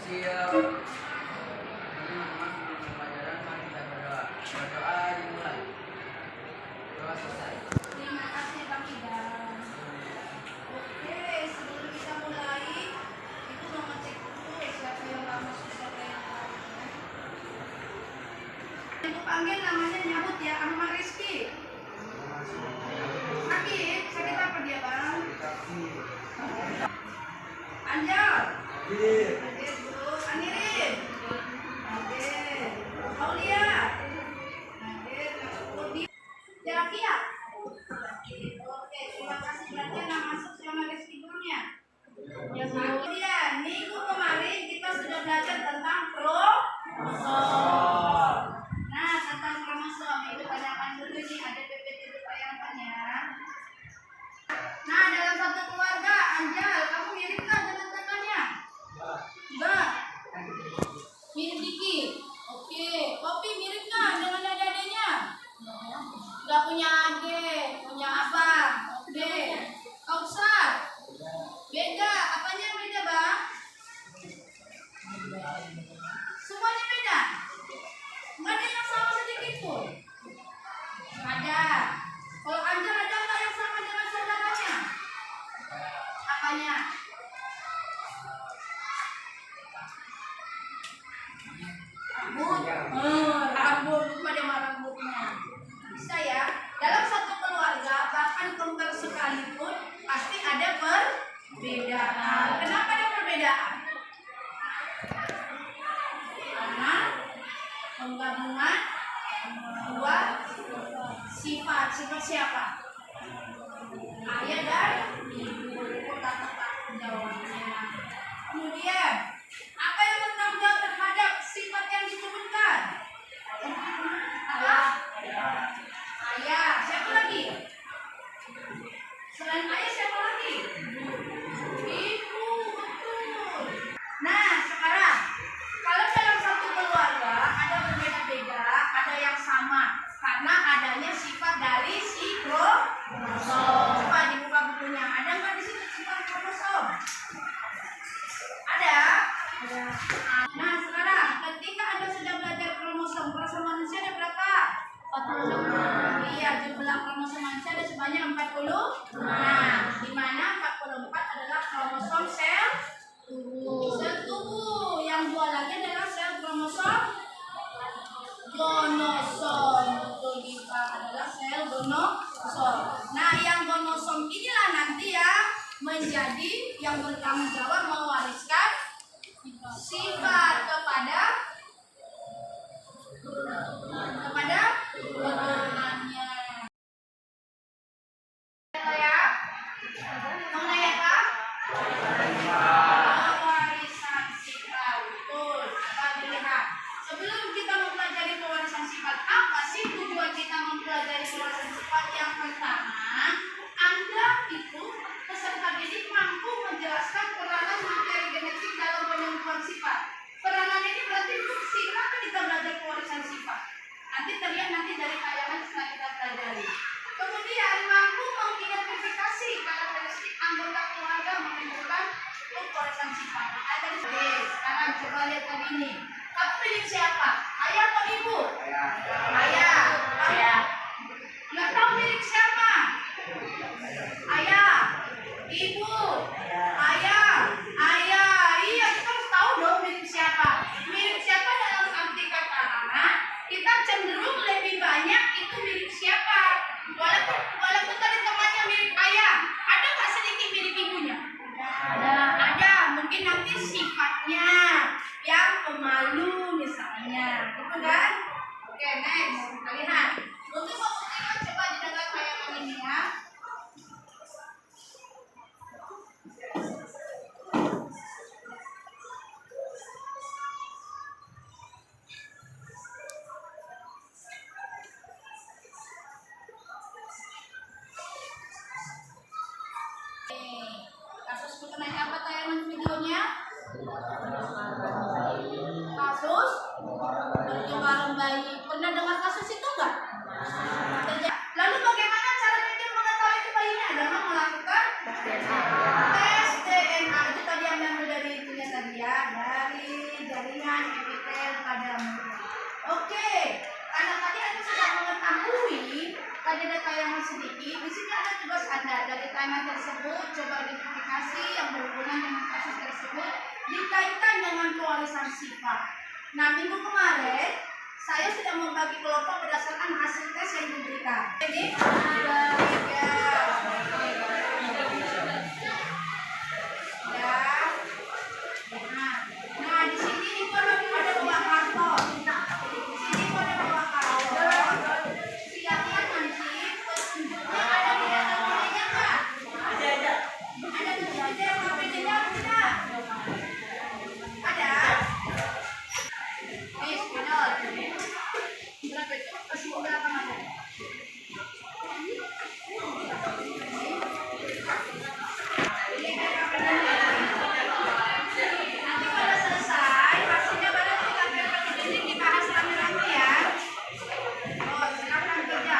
Siap. Ini pelajaran mari kita berdoa. Berdoa dimulai. Doa selesai. Terima kasih Bang Idan. Oke, sebelum kita mulai, itu mau ngecek dulu siapa yang nggak masuk, siapa yang lain. Ibu panggil namanya nyabut ya, Ahmad Rizky. Akif, sakit apa dia Bang? Anjal. Hadir dulu. Anirin. Hadir. Aulia. Hadir. Rudi. Jakia. Oke, terima kasih. Berarti yang masuk sama Rizky dulunya. Yang kemudian minggu kemarin kita sudah belajar tentang kromosom. Nah, tentang kromosom itu tanyakan dulu nih, ada PPT ditanyakannya. Nah, dalam satu keluarga, Anjal, kamu miripkah dengan kakaknya? Enggak. Mirip dikit. Oke, Kopi miripkah dengan adik-adiknya? Enggak punya adik, punya abang. Oke. Kausar. Beda, apanya yang beda, Bang? Semuanya beda. Enggak ada yang sama sedikit pun. Ada. Kalau Anjal ada nggak yang sama dengan saudaranya? Apanya? Rambut. Rambut. Lupa dia sama rambutnya. Bisa ya. Dalam satu keluarga, bahkan kembar sekalipun, pasti ada perbedaan. Kenapa ada perbedaan? Karena penggabungan dua sifat. Sifat siapa? Ayah dan ibu. Kata-kata jawabnya. Kemudian, apa yang bertanggung jawab terhadap sifat yang disebutkan? Ayah. Ayah. Siapa lagi? Selain ayah siapa lagi? Ibu. Betul. Nah, sekarang kalau dalam satu keluarga ada berbeda-beda, ada yang sama karena adanya sifat dari si kromosom. Coba dibuka bukunya. Ada nggak di situ sifat kromosom? Ada? Ada. Nah, sekarang ketika Anda sudah belajar kromosom manusia ada berapa? 46. Iya, jumlah kromosom manusia ada sebanyak 40. Nah, di mana 44 adalah kromosom sel tubuh. Sel tubuh. Yang dua lagi adalah sel kromosom gonosom. Betul, Diva, adalah sel gonosom. Nah, yang gonosom inilah nanti ya menjadi yang bertanggung jawab mewariskan sifat kepada keturunannya. Ya, mengenai apa? Pewarisan sifat. Betul. Coba dilihat. Sebelum kita mempelajari pewarisan sifat, apa sih tujuan kita mempelajari pewarisan sifat? Yang pertama, Anda itu peserta didik mampu menjelaskan peranan materi genetik dalam penyembuhan sifat. Peranan ini berarti fungsi. Kenapa kita belajar pewarisan sifat? Nanti terlihat nanti dari tayangan setelah kita pelajari. Kemudian mampu mengidentifikasi karakteristik anggota keluarga menunjukkan pewarisan sifat. Ada di sini. Sekarang coba lihat tadi ini. Kamu milik siapa? Ayah atau ibu? Ayah. Ayah. Nggak tahu milik siapa? Ayah. Ibu. Ayah. Ayah. Iya, kita harus tahu dong milik siapa. Milik siapa dalam arti kata anak, kita cenderung lebih banyak itu milik siapa. Walaupun tadi temannya milik ayah, ada nggak sedikit milik ibunya? Ada. Mungkin nanti sifatnya yang pemalu misalnya, gitu kan? Oke, next. Kita lihat. Untuk membuktikan coba didengar tayangan ini ya. Kasus mengenai apa tayangan videonya? Kasus pertukaran bayi. Pernah dengar kasus itu enggak? memberikan epitel padamu. Oke, karena tadi Anda sudah mengetahui data yang sedikit, di sini ada tugas Anda dari tema tersebut. Coba identifikasi yang berhubungan dengan kasus tersebut dikaitkan dengan pewarisan sifat. Nah, minggu kemarin saya sudah membagi kelompok berdasarkan hasil tes yang diberikan. Jadi, nah, di sini itu ada buah karton. Di sini itu ada buah karton. Silakan nanti petunjuknya ada di dalam HP-nya Kak. Ada petunjuknya di dalam HP-nya tidak? Ada? Benar. Berapa itu? Kasih berapa mana? Nanti kalau selesai hasilnya baru kita pergi dibahas rame-rame ya. Oh, silakan kerja.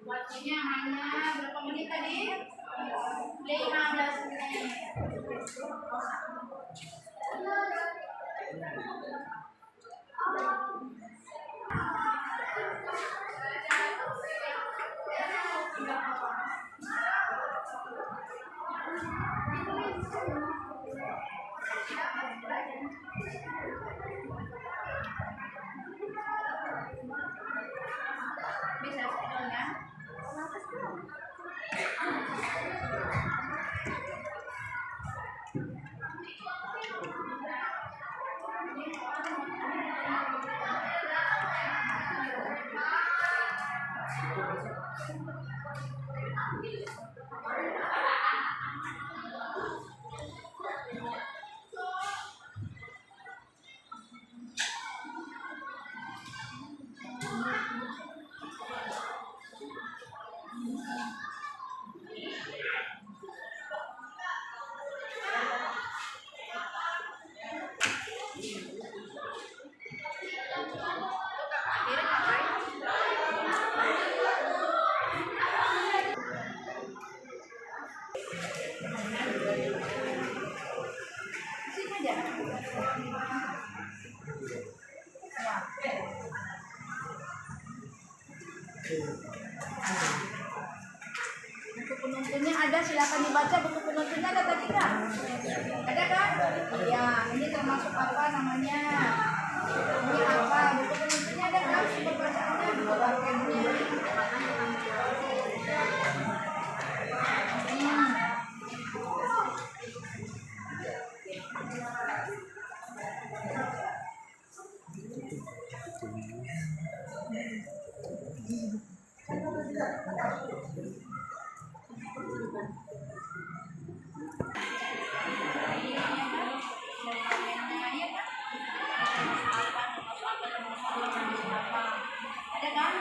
Waktunya hanya berapa menit tadi? 15 menit. Bisa spidolnya? Sini aja. Buku penuntunnya ada, silakan dibaca. Buku penuntunnya ada tadi nggak? Ada kan? Iya, ini termasuk apa namanya? Ini apa? Buku penuntunnya ada kan? Sumber bacaannya, buku pakennya. Ada kan?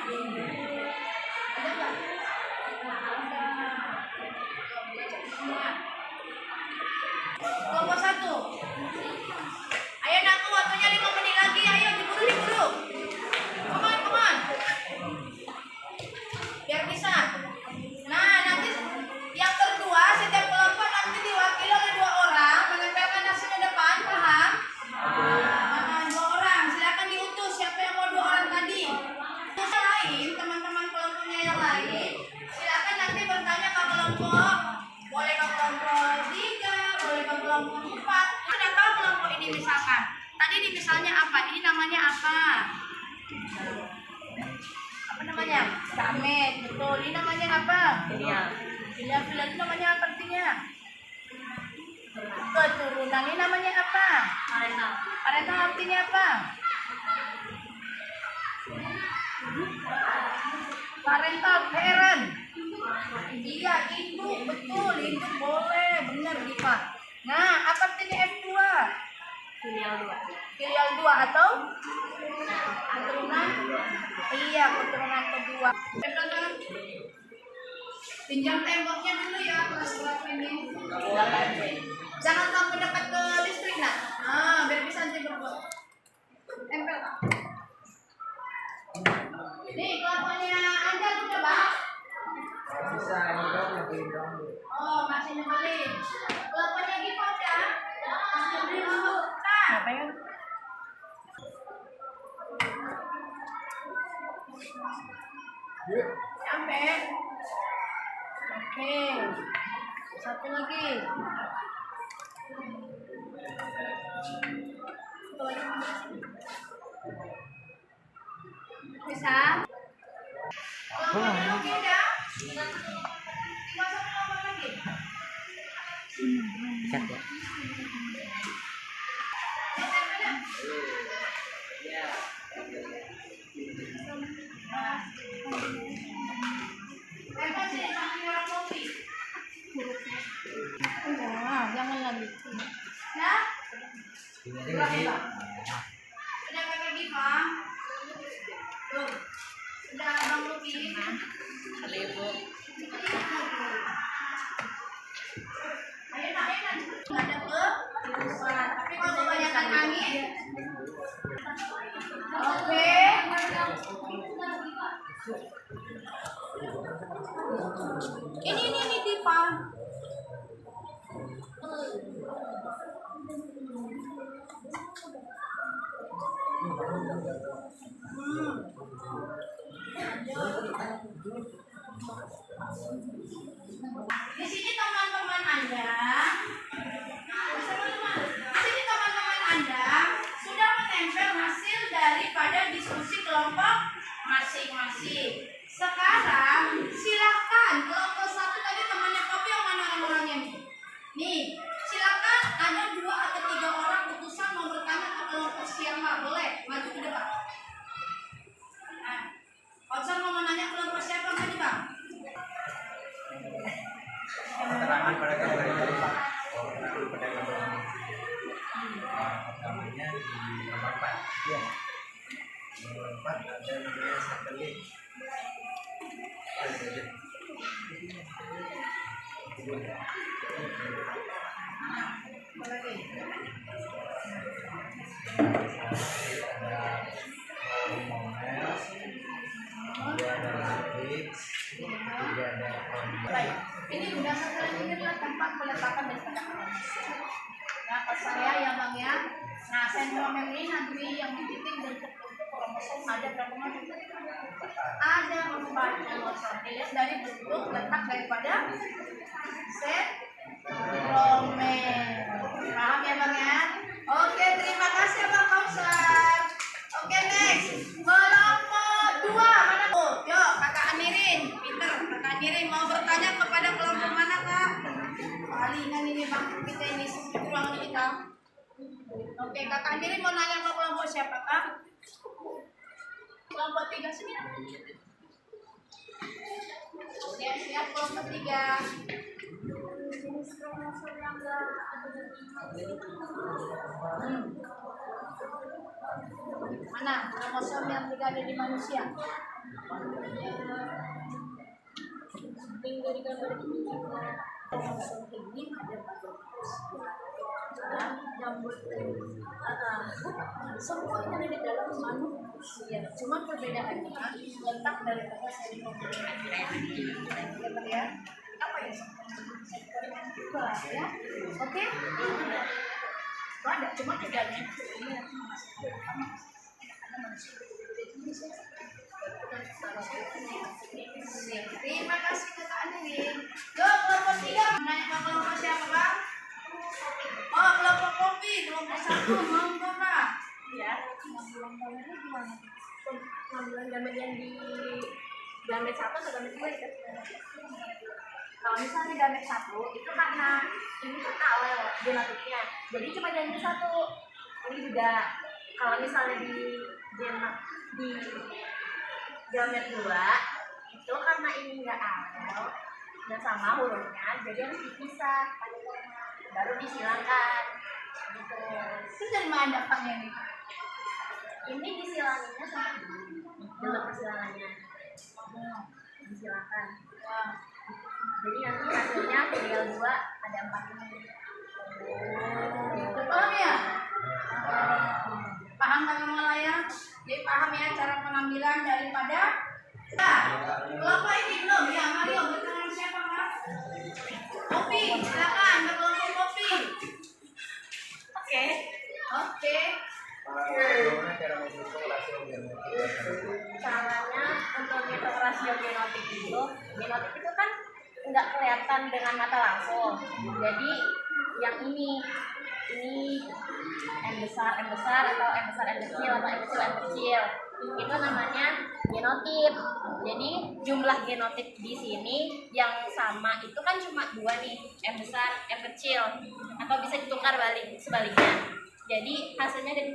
Ada nggak? Semua. Kelompok 1. Ayo Naku, waktunya 5 menit lagi. Ayo diburu. Come on. Biar bisa. Nah, nanti yang kedua setiap kelompok nanti diwakili oleh 2 orang menempelkan nasinya depan, paham? 2 orang. Silakan diutus siapa yang mau 2 orang tadi. Terus yang lain, teman-teman kelompoknya yang lain, silakan nanti bertanya ke kelompok. Boleh ke kelompok 3, boleh ke kelompok 4. ini misalkan. Tadi ini misalnya apa? Ini namanya apa? Apa namanya? Gamet, betul. Ini namanya apa? Filial. Filial itu namanya apa artinya? Keturunan. Ini namanya apa? Parental. Parental artinya apa? Parental parent. Iya, ibu, betul, ibu boleh, benar Diva. Nah, apa artinya F2? Filial 2. Filial 2 atau keturunan? Iya, keturunan kedua. Pinjam temboknya dulu ya, kelas berapa ini? Jangan sampai dekat ke listrik, nak. Biar bisa nanti berbuat. Tempel, Kak. Nih, kelakuannya Anda udah, Pak? Bisa nyebelin dong. Oh, masih nyebelin. Kelakuannya Giva udah? Masih nyebelin dulu. Nah, Ngapain? sampai. Oke. Satu lagi. Satu lagi. Bisa? Kelakuannya oke udah? Tinggal satu nomor lagi. Cat ya. Iya. Tempel sini sambil orang kopi. Wah, jangan lagi. Nah, Ini sudah kakak Giva. Tuh. Sudah Bang Luki. Selibu. Ayo nak, ada ke tapi kalau kebanyakan angin. Oke. Ini Diva. Di sini teman-teman Anda, di sini teman-teman Anda sudah menempel hasil daripada diskusi kelompok masing-masing. Sekarang silakan kelompok satu tadi temannya Kopi yang mana orang-orangnya nih? Nih, silakan ada 2 atau 3 orang utusan mau bertanya ke kelompok siapa, boleh maju ke depan. Nah, Konser mau nanya kelompok siapa tadi Bang? keterangan pada gambar ini. Keterangan pada gambar ini. Namanya di nomor 4. Ya. Nomor 4 ada namanya satelit. Apa lagi? Baik, ini udah sekarang ini adalah tempat peletakan daripada manusia. Nah, pas saya ya Bang ya. Nah, sentromer ini nanti yang dibikin bentuk kromosom ada berapa macam? Ada 4 kromosom. Dilihat dari bentuk letak daripada sentromer. Paham ya Bang ya? Oke, terima kasih Bang Kausar. Oke, next. Kelompok 2 mana tuh? Yuk, Kakak Anirin. Pinter, Kakak Anirin mau bertanya kepada kelompok mana, Kak? Palingan ini Bang, kita ini ruangan kita. Oke, Kakak Anirin mau nanya ke kelompok siapa, Kak? Kelompok 3 sini. Siap, kelompok 3. Mana kromosom yang tidak ada di manusia? Dari gambar ini kromosom ini ada pada semua yang ada di dalam manusia. Cuma perbedaannya letak daripada sentromer ya. Apa ya? Ya, oke. Ada, cuma bedanya ini terima kasih Kakak Anirin. Yuk, kelompok 3 nanya ke kelompok siapa Bang? Oh, kelompok kopi, kelompok 1. monggo Kak. Ya, pengambilan gametnya gimana? Pengambilan gamet yang di gamet satu atau gamet dua itu? Kalau misalnya gamet satu itu karena ini tuh awal genotiknya, jadi cuma diambil satu. Ini juga kalau misalnya di gamet dua itu karena ini nggak awal dan sama hurufnya, jadi harus dipisah baru disilangkan gitu. Itu dari mana dapatnya nih? Ini disilanginnya sama dalam persilangannya disilangkan. Wah. Jadi nanti hasilnya tinggal 2 ada 4 ini. Oh ya. Paham Kakak Malaya? Jadi paham ya cara pengambilan daripada. Nah, kelompok ini belum ya Mario bertangan siapa Kak? Kopi, silakan kelompok kopi. Oke. Oke. Bagaimana cara menghitung rasio genotik? Caranya untuk menghitung rasio genotik itu kan nggak kelihatan dengan mata langsung. Jadi yang ini M besar atau M besar M kecil atau M kecil M kecil itu namanya genotip. Jadi jumlah genotip di sini yang sama itu kan cuma 2 nih, M besar M kecil, atau bisa ditukar balik sebaliknya. Jadi hasilnya ada 2.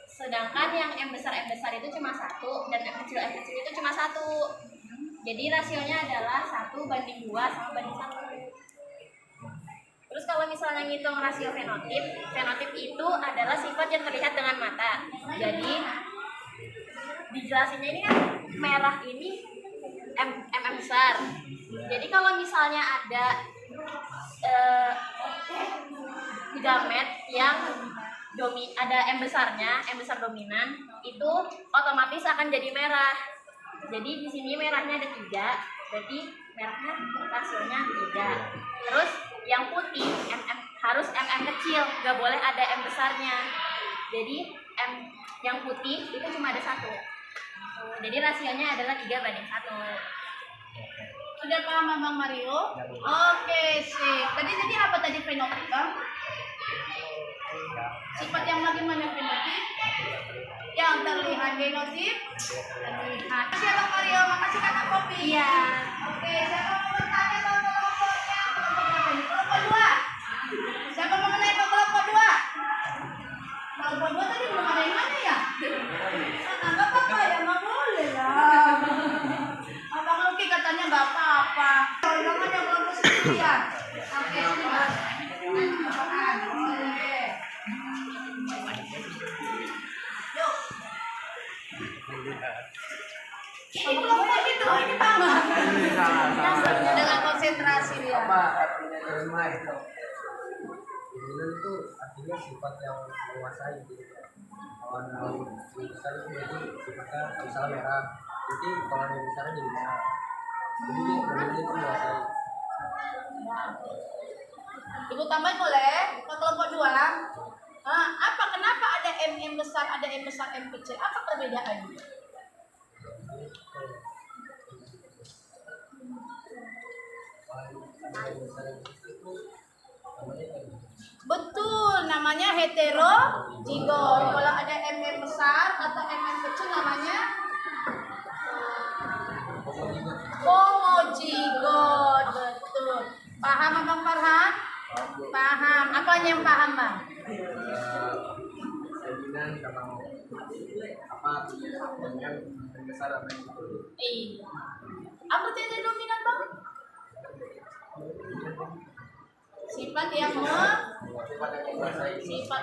Sedangkan yang M besar itu cuma 1 dan M kecil itu cuma 1. Jadi rasionya adalah 1 banding 2 sama banding 1. Terus kalau misalnya ngitung rasio fenotip itu adalah sifat yang terlihat dengan mata. Jadi dijelasinnya ini kan merah ini M besar. Jadi kalau misalnya ada gamet yang ada M besar dominan, itu otomatis akan jadi merah. Jadi di sini merahnya ada 3, berarti merahnya rasionya 3. Terus yang putih harus M kecil, nggak boleh ada M besarnya. Jadi yang putih itu cuma ada 1. Jadi rasionya adalah 3 banding 1. Sudah paham Bang Mario? Oke, sip. Tadi apa tadi fenotip, Bang? Sifat yang bagaimana fenotip? Yang terlihat genotip? Terlihat. Makasih Bang Mario, makasih Kakak Kopi. Iya. Oke, siapa mau bertanya ke kelompoknya? Kelompok 2. Siapa mau menanya ke kelompok 2? Kelompok 2 tadi belum ada yang mana ya? Nah, nggak apa-apa ya, nggak boleh lah. Abang Luki katanya nggak apa-apa. Jangan ada kelompok sekian. Oke, sudah. Yuk. Ini kelompok itu, ini Bang. Dengan konsentrasi dia. Apa artinya terima itu? Dominan itu artinya sifat yang menguasai gitu. Kalau yang besar itu berarti sifatnya misalnya merah. Jadi kalau yang besarnya jadi merah. Jadi dia dominan itu menguasai. Ibu tambahin boleh ke kelompok 2. Kenapa ada M besar, ada M besar, M kecil? Apa perbedaannya? Betul, namanya heterozigot. Kalau ada M besar atau M kecil namanya homozigot. Betul. Paham Abang Farhan? Paham. Apanya yang paham Bang? Dominan sama apa dengan besar apa yang itu. Iya. Apa itu dominan Bang? Sifat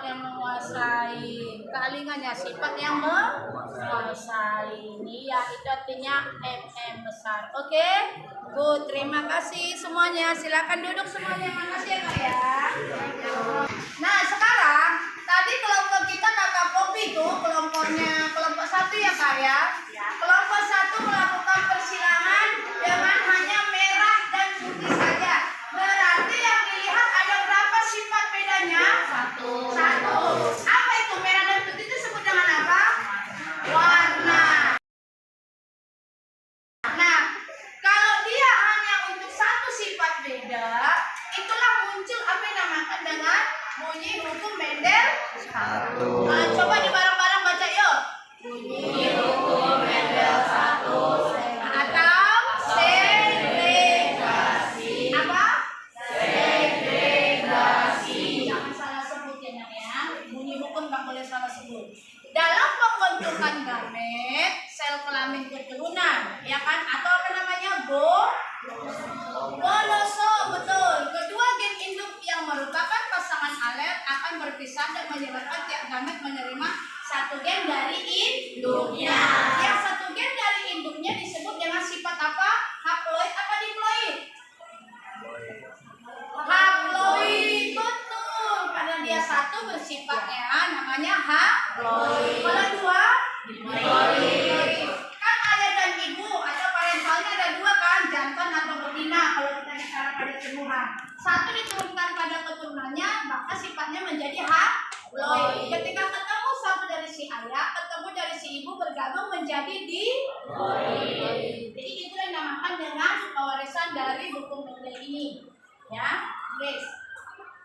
yang menguasai. Kealingannya sifat yang menguasai. Ini ya itu artinya M besar. Oke, good. Terima kasih semuanya. Silakan duduk semuanya. Makasih ya Kak ya. Nah sekarang tadi kelompok kita Kakak Popi itu kelompok 1 ya Kak ya. Kelompok 1 melakukan persilangan dengan hanya merah dan putih saja. Berarti yang dilihat ada berapa sifat bedanya? 1. Apa itu merah dan putih itu disebut dengan apa? Warna. Nah, kalau dia hanya untuk 1 sifat beda, itulah muncul apa yang dinamakan dengan Bunyi hukum Mendel. Satu. Nah, coba di bareng-bareng baca yuk. Bunyi hukum Mendel 1. Atau segregasi. Apa? Segregasi. Jangan salah sebut ya nak ya. Bunyi hukum nggak boleh salah sebut. Dalam pembentukan gamet, sel kelamin keturunan, ya kan? Atau apa namanya? Monosom, betul. Kedua gen induk yang merupakan pasangan alet akan berpisah dan menyebabkan tiap gamet menerima satu gen dari induknya. Yang satu gen dari induknya disebut dengan sifat apa? Haploid apa diploid? Haploid, betul. Karena dia satu bersifatnya namanya haploid. Kalau dua, diploid. Kan ayah dan ibu atau parentalnya ada dua kan, jantan atau betina kalau kita bicara pada tumbuhan. Satu diturunkan pada keturunannya, maka sifatnya menjadi haploid. Ketika ketemu satu dari si ayah, ketemu dari si ibu bergabung menjadi diploid. Jadi itu yang dinamakan dengan pewarisan dari hukum Mendel ini. Ya, guys.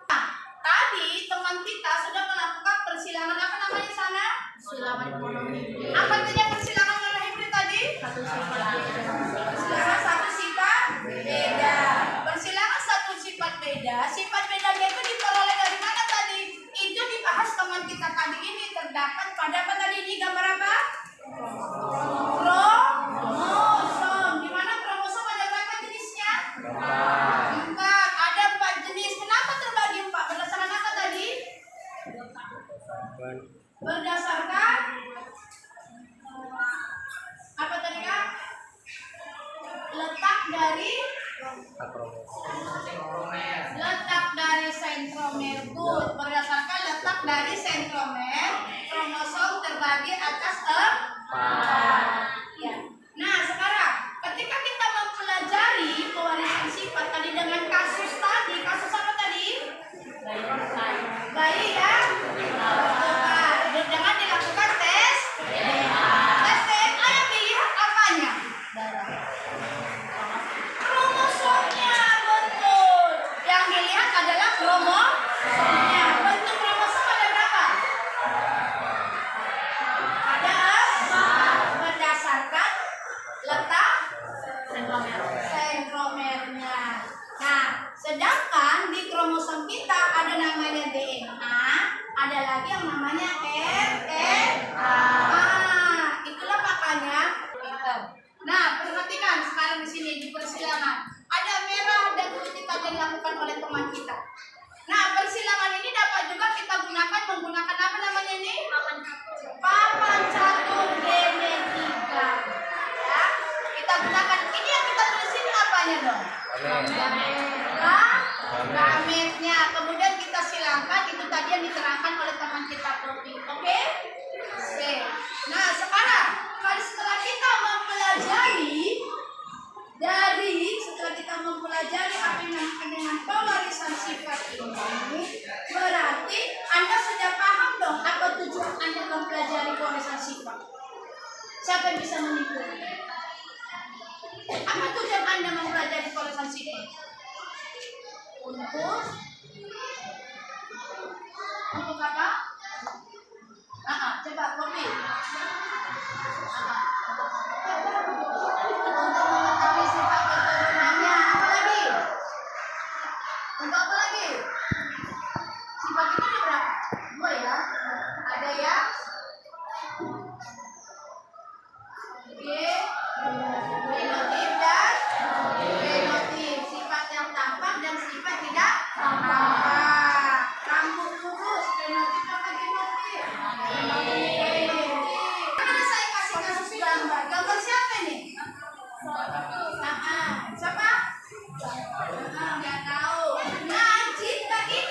Nah, tadi teman kita sudah melakukan persilangan apa namanya sana? Persilangan monohibrid. Apa saja persilangan monohibrid tadi? Satu sifat. Persilangan satu sifat beda. Persilangan satu sifat beda. Sifat bedanya itu diperoleh dari mana tadi? Itu dibahas teman kita tadi ini terdapat pada apa tadi ini gambar apa? Kromosom. Di mana kromosom ada berapa jenisnya? 4. Ada 4 jenis. Kenapa terbagi 4? Berdasarkan apa tadi? Berdasarkan apa tadi Kak? Letak dari sentromer tuh. Berdasarkan letak dari sentromer, kromosom terbagi atas 4. Ya. Nah, sekarang ketika kita mempelajari pewarisan sifat tadi dengan kasus tadi, kasus apa tadi? Bayi ya? Dengan dilakukan tes DNA. Tes DNA yang dilihat apanya? Kromosomnya, betul. Yang dilihat adalah kromosomnya. Bentuk kromosom ada berapa? Ada 4. Berdasarkan letak sentromernya. Nah, sedangkan di kromosom kita ada namanya DNA, ada lagi yang namanya RNA. Itulah makanya. Nah, perhatikan sekarang di sini di persilangan. Ada merah dan putih tadi dilakukan oleh teman kita. Nah, persilangan ini dapat juga kita gunakan menggunakan apa namanya ini? Papan catur genetika. Ya, kita gunakan. Ini yang kita tulis ini apanya dong? Gametnya. Kemudian kita silangkan itu tadi yang diterangkan oleh teman kita Poppy. Oke? Oke. Nah, sekarang setelah kita mempelajari apa yang dinamakan dengan pewarisan sifat ini, berarti Anda sudah paham dong apa tujuan Anda mempelajari pewarisan sifat. Siapa yang bisa menipu? Apa tujuan Anda mempelajari pewarisan sifat? Untuk apa? Coba Poppy. Untuk mengetahui sifat keturunannya. Apa lagi? Untuk apa lagi? Sifat itu ada berapa? 2 ya. Ada yang genotif dan fenotip. Sifat yang tampak dan sifat tidak tampak. Rambut lurus, fenotip apa genotif? Karena saya kasih kasus gambar. Gambar siapa nih? Siapa? Nggak tahu. Nah, jika ini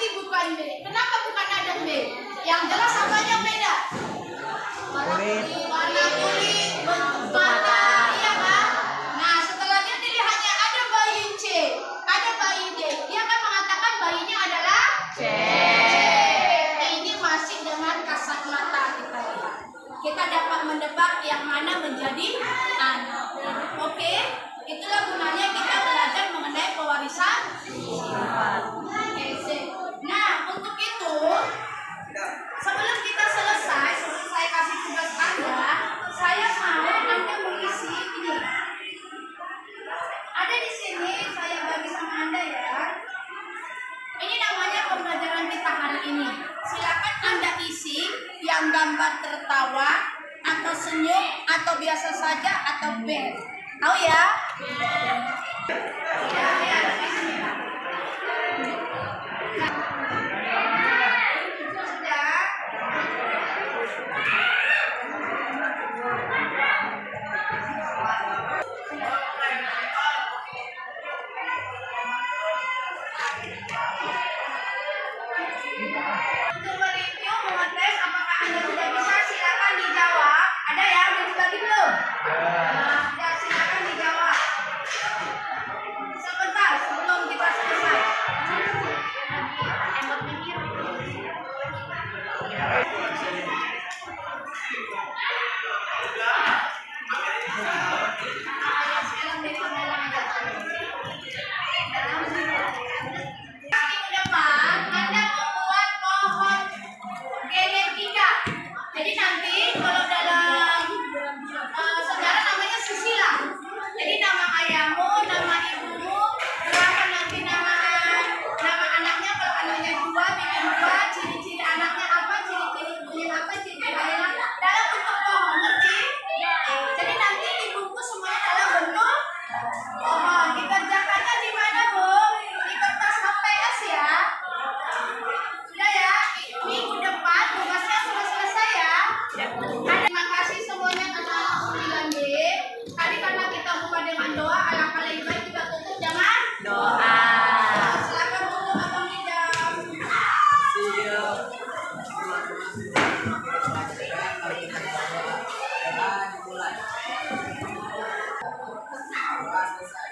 sih bukan B? Kenapa bukan Adam B? Yang jelas apanya beda? Warna kulit, bentuk mata, iya kan? Nah, setelahnya dilihatnya ada bayi C, ada bayi D. Dia kan mengatakan bayinya adalah C. Ini masih dengan kasat mata kita. Kita dapat menebak yang mana menjadi anak. Oke, itulah gunanya kita belajar mengenai pewarisan sifat. Oke, sip. Nah, untuk itu sebelum kita selesai, sebelum saya kasih tugas Anda, saya mau Anda mengisi ini. Ada di sini, saya bagi sama Anda ya. Ini namanya pembelajaran kita hari ini. Silakan Anda isi yang gambar tertawa, atau senyum, atau biasa saja, atau bad. Tahu ya? Ya, di sini. Sudah. Untuk mereview, mengetes apakah Anda sudah bisa, silakan dijawab. Ada ya, udah dibagi belum? Ya, silakan dijawab. Sebentar sebelum kita selesai. Emot mikir. Sekarang dari pengalaman aja. Minggu depan Anda membuat pohon genetika. Jadi nanti kalau dalam saudara namanya Susila. Jadi nama ayahmu, nama ibumu, berapa nanti nama anaknya, kalau anaknya 2, bikin 2, ciri-ciri anaknya apa, ciri-ciri ibunya apa, ciri-ciri ayahnya dalam bentuk pohon, ngerti? Jadi nanti di buku semuanya dalam bentuk pohon. Dikerjakannya di mana, Bu? Di kertas HPS ya. Sudah ya, minggu depan tugasnya sudah selesai ya. Terima kasih semuanya anak-anak 9D. Tadi karena kita buka dengan doa, alangkah lebih baik kita tutup dengan Doa. silakan tutup atau tidak. See you. Kalau kita dimulai. Selesai.